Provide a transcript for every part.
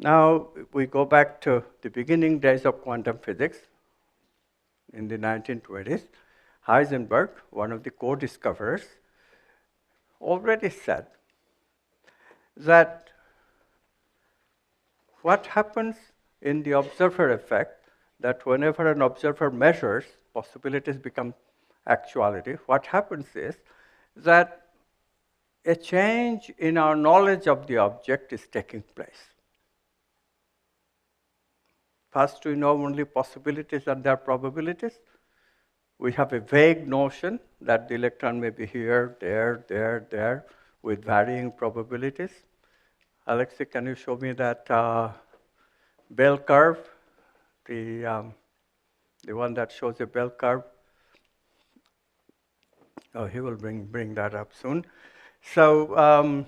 Now, we go back to the beginning days of quantum physics in the 1920s. Heisenberg, one of the co-discoverers, already said that what happens in the observer effect, that whenever an observer measures, possibilities become actuality. What happens is that a change in our knowledge of the object is taking place. First, we know only possibilities and their probabilities. We have a vague notion that the electron may be here, there, with varying probabilities. Alexei, can you show me that bell curve? The one that shows a bell curve. Oh, he will bring that up soon. So,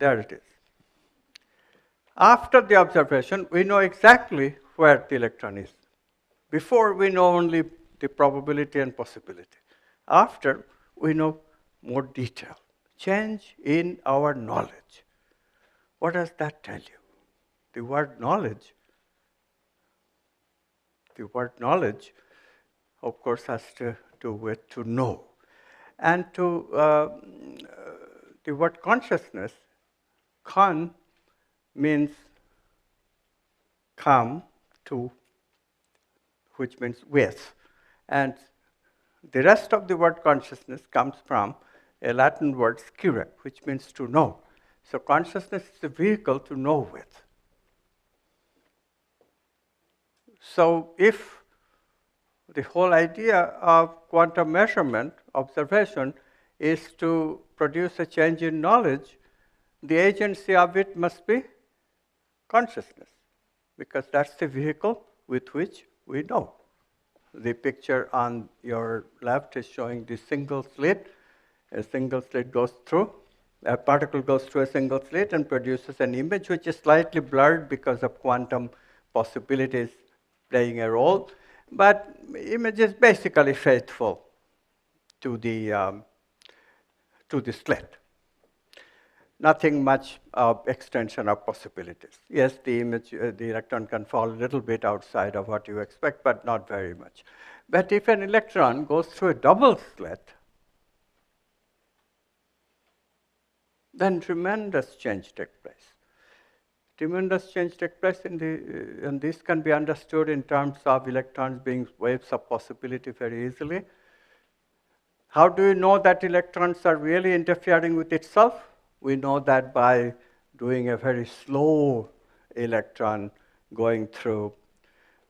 there it is. After the observation, we know exactly where the electron is. Before, we know only the probability and possibility. After, we know more detail. Change in our knowledge. What does that tell you? The word knowledge, of course, has to do with to know. And the word consciousness, con, means come to, which means with. And the rest of the word consciousness comes from a Latin word scire, which means to know. So consciousness is a vehicle to know with. So if the whole idea of quantum measurement, observation, is to produce a change in knowledge, the agency of it must be consciousness, because that's the vehicle with which we know. The picture on your left is showing the single slit. A single slit goes through, a particle goes through a single slit and produces an image which is slightly blurred because of quantum possibilities playing a role, but image is basically faithful to the slit. Nothing much extension of possibilities. Yes, the image, the electron can fall a little bit outside of what you expect, but not very much. But if an electron goes through a double slit, then tremendous change takes place. Tremendous change takes place and this can be understood in terms of electrons being waves of possibility very easily. How do you know that electrons are really interfering with itself? We know that by doing a very slow electron going through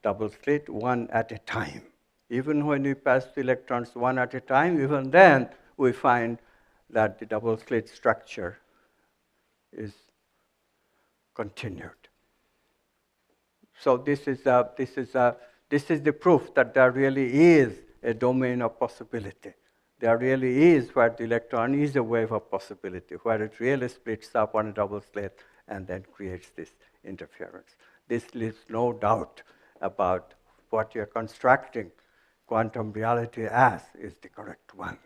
double slit one at a time. Even when we pass the electrons one at a time, even then we find that the double slit structure is continued. So this is the proof that there really is a domain of possibility. There really is where the electron is a wave of possibility, where it really splits up on a double slit and then creates this interference. This leaves no doubt about what you're constructing quantum reality as is the correct one.